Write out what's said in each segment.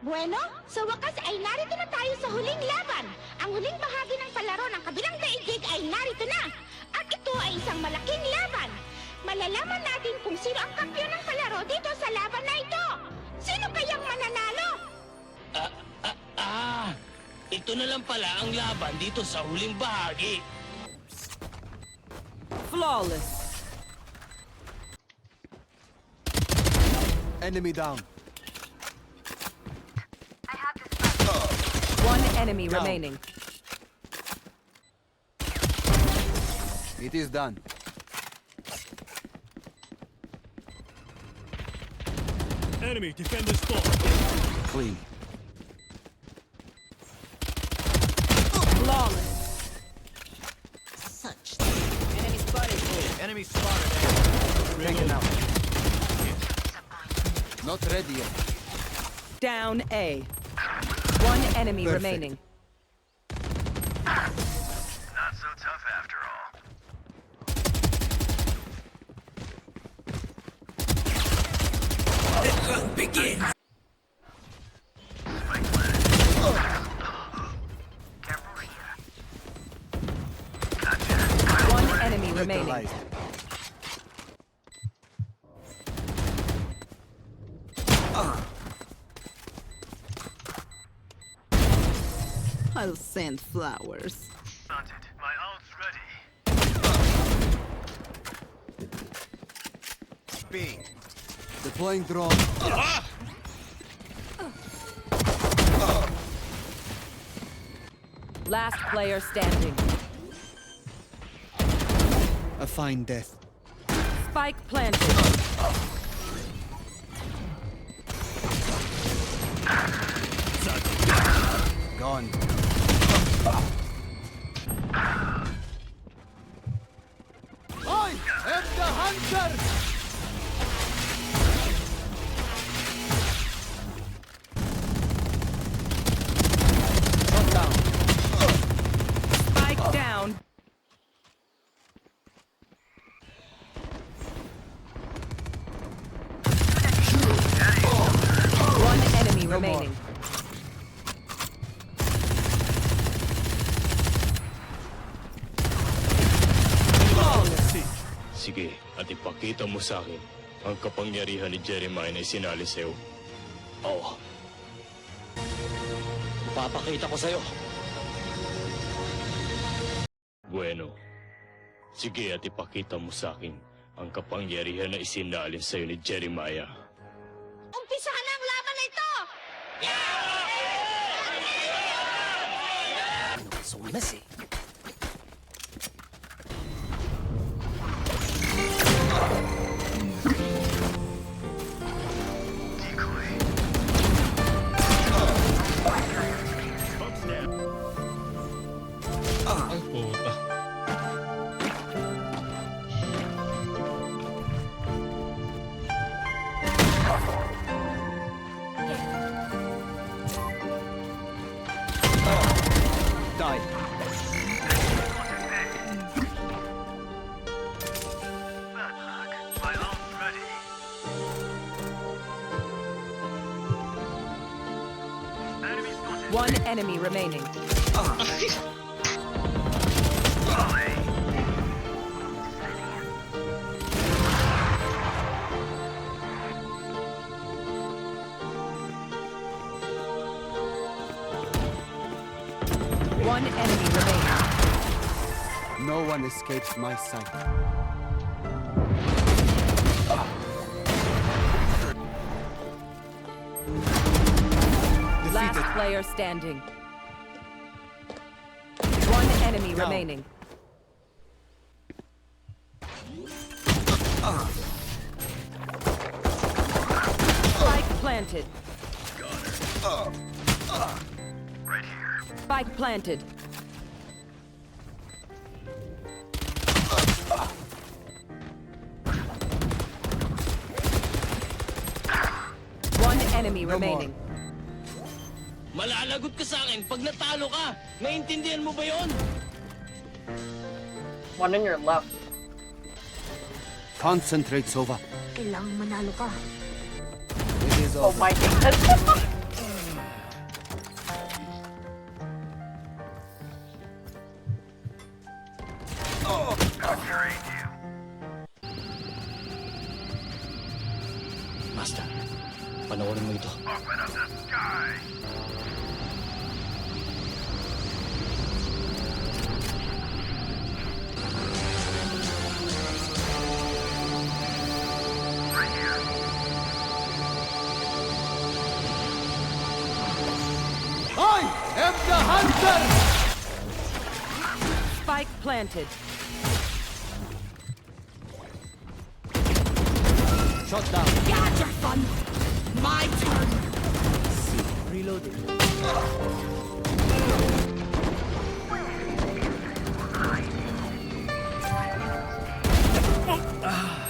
Bueno, sa wakas ay narito na tayo sa huling laban. Ang huling bahagi ng palaro ng kabilang daigdig ay narito na. At ito ay isang malaking laban. Malalaman natin kung sino ang kampiyon ng palaro dito sa laban na ito. Sino kayang mananalo? Ito na lang pala ang laban dito sa huling bahagi. Flawless. Enemy down. One enemy Down. remaining. It is done. Enemy defender spot. Clean. Flawless. Enemy spotted. Taken out. Not ready yet. Down A. One enemy Perfect. remaining. Not so tough after all. Begin! One enemy remaining. Neutralized. I'll send flowers. Hunted. My ult's ready. B. Deploying drone. Last player standing. A fine death. Spike planted. Gone. I am the hunter! Shot down. Spike down. One enemy remaining. Sige, at ipakita mo sa akin ang kapangyarihan ni Jeremiah na isinali sa'yo. Oo. Papakita ko sa'yo. Bueno. Sige at ipakita mo sa akin ang kapangyarihan na isinalin sa'yo ni Jeremiah. Umpisahan na ang laban na ito! Sunas eh. Ay, puta. Die. My ult's ready. Enemy spotted. One enemy remaining. One enemy remaining. No one escapes my sight. Last Defeated. player standing. One enemy Down. remaining. Spike planted. Right here. Spike planted. One enemy No more. remaining. Malalagot ka sa akin pag natalo ka. Naiintindihan mo ba yon? One on your left. Concentrate, Sova. Kailangang manalo ka. It is Oh over. my god. Open up the sky. Right here. I am the hunter! Spike planted. Shot down. Got your fun. My turn. Reloading.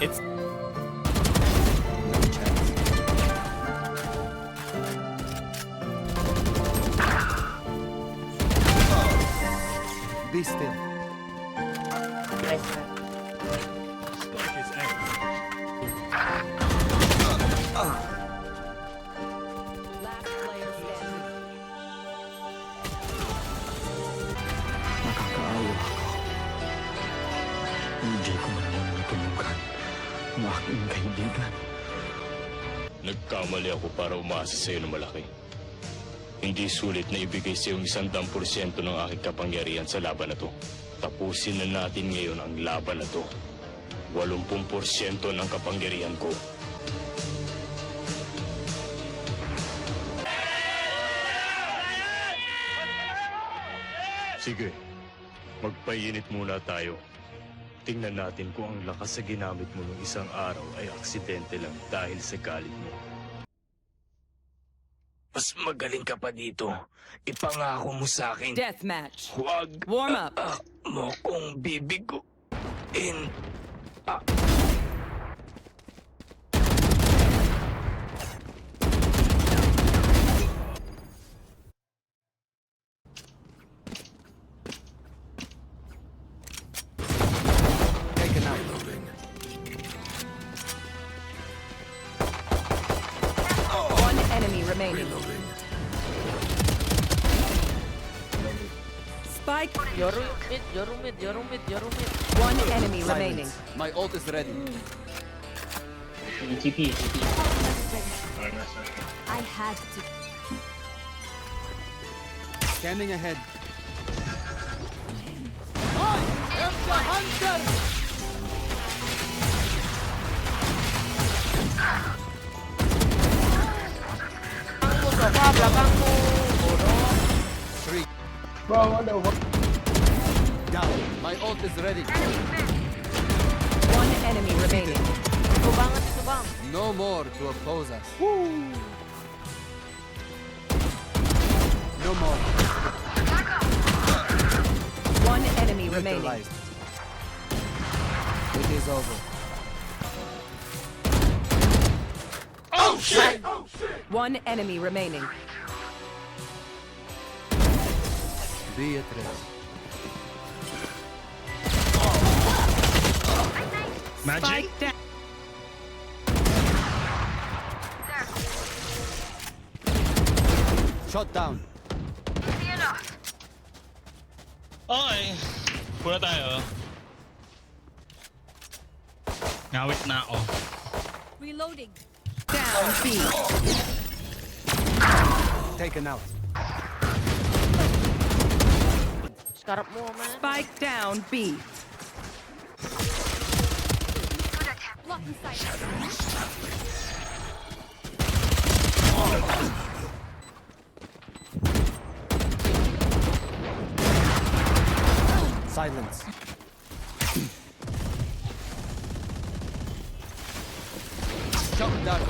It's No chance. Be still. Last player standing. Nakakaawa ako. Hindi ko man lang natulugan ang aking kaibigan. nagkamali ako para umasa sa'yo ng malaki. Hindi sulit na ibigay sa iyong 100% ng aking kapangyarihan sa laban na to. Tapusin na natin ngayon ang laban na to. 80% ng kapangyarihan ko. Sige, magpainit muna tayo. Tingnan natin kung ang lakas sa ginamit mo ng isang araw ay aksidente lang dahil sa galit mo. Mas magaling ka pa dito. Ipangako mo sa akin. Deathmatch. Huwag Warm up. mo kong bibiguin. Taken out. One enemy remaining. Spike. Your mid, your mid, your mid, your mid. One enemy remaining. Silence. My ult is ready. I had to. Scanning ahead. I am the hunter! Belakang mo. Three. Down. My ult is ready. One enemy remaining. Ito banget itu bang. No more to oppose us. No more. One enemy remaining. Neutralized. It is over. One enemy remaining. Beatrice. Spike down. Shot down. Okay. Pula tayo. Ngawit na ako. Reloading. Down B. Taken out. Sekarang mo man. Spike down B. Silence. Shot down.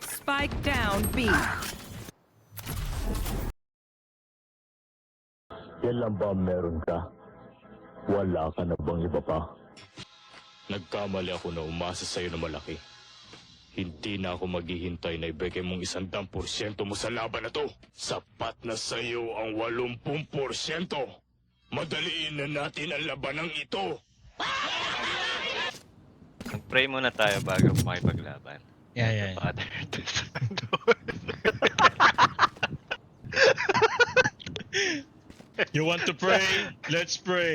Spike down B. Yan lang ba meron ka? Wala ka na bang iba pa? Nagkamali ako na umasa sa'yo na malaki. Hindi na ako maghihintay na ibigay mong 100% mo sa laban na to. Sapat na sa'yo ang 80%. Madaliin na natin ang labanang ito. Mag-pray muna tayo bago makipaglaban. Yeah. Father, You want to pray? Let's pray.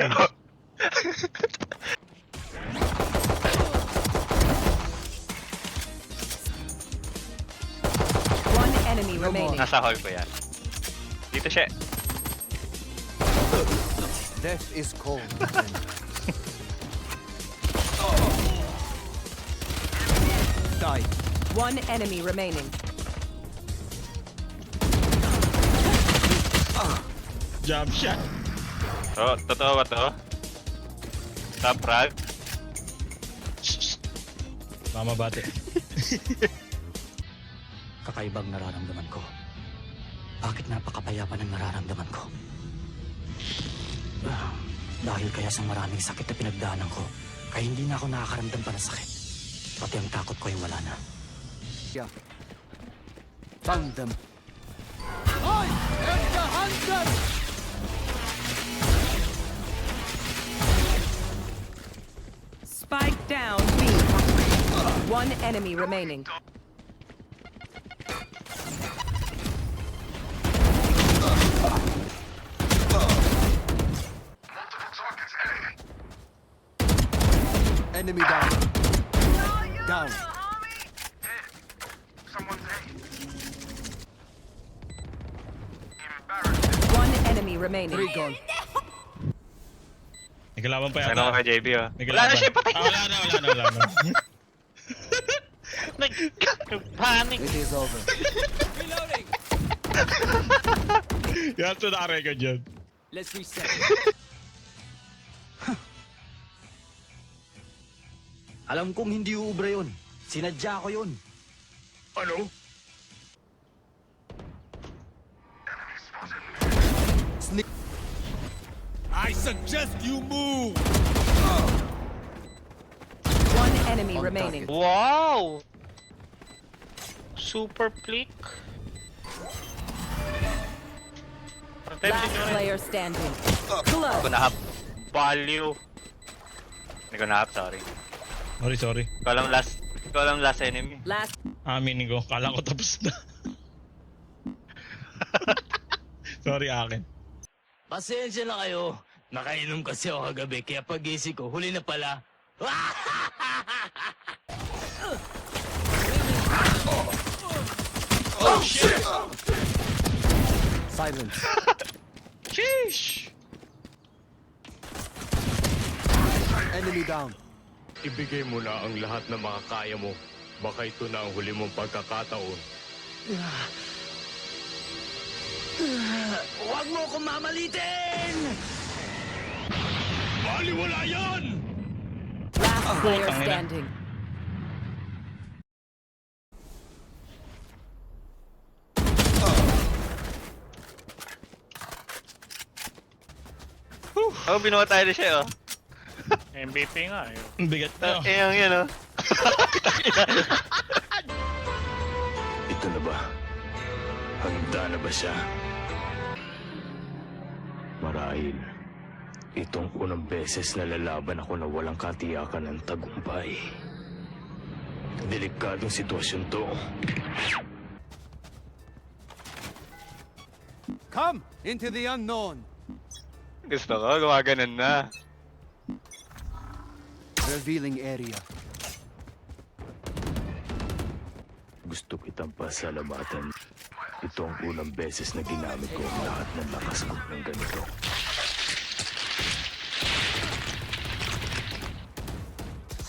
enemy remaining. Nasa hall ko yan. Dito siya. Death is cold. Die. One enemy remaining. Jump shot. Oh, totoo ba to? Top frag. Mama bate. Kakaibang nararamdaman ko. Bakit napakapayapa ng nararamdaman ko? Dahil kaya sa maraming sakit na pinagdaanan ko, kaya hindi na ako nakakaramdam pa ng sakit. Pati ang takot ko ay wala na. Yeah. Found them. I am the hunter! Spike down B. One enemy remaining. Enemy down. Down. Someone's A. One enemy remaining. Three gone. May kalaban pa yata. Ano ka JB oh? May Wala na kalaban. siya, patay na! Wala na. Nag-panic! It is over. Yan sa nakarecord yun. Let's reset. Alam kong hindi uubra yun. Sinadya ko yun. Ano? Sneak. I suggest you move. One enemy On remaining. target. Wow! Super flick. Last player standing. Hindi Close. ko nahap. Value. Hindi ko nahap, sorry. Sorry. Ikaw lang last enemy. Last. Aminin ko. Kala ko tapos na. Sorry akin. Pasensya na kayo. Nakainom kasi ako kagabi, kaya pagising ko, huli na pala. Silence. Sheesh! Enemy down. Ibigay mo na ang lahat ng makakaya mo. Baka ito na ang huli mong pagkakataon. Huwag mo akong mamalitin! Baliwala yan! Last player tangina. standing. Oh, binuha tayo na siya oh. MVP nga eh. Ang bigat na. Yung yun oh. Ito na ba? Handa na ba siya? Marahil, itong unang beses na lalaban ako na walang katiyakan ng tagumpay. Delikadong sitwasyon to. Come into the unknown. Gusto ko, gumaganon na. Revealing area. Gusto kitang pasalamatan. Ito ang unang beses na ginamit ko ang lahat ng lakas ko ng ganito.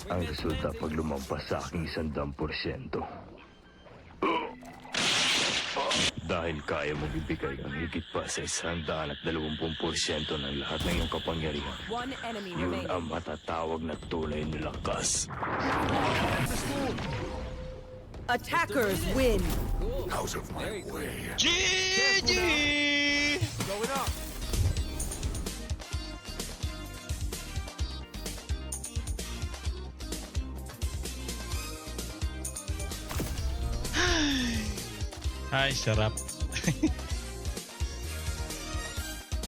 Ang resulta pag lumampas sa aking 100%. Dahil kaya mo bibigay ang higit pa sa 120% ng lahat ng iyong kapangyarihan. One enemy Yun remaining. ang matatawag na tunay na lakas. Attackers win. GG! Going up. Ay, sarap.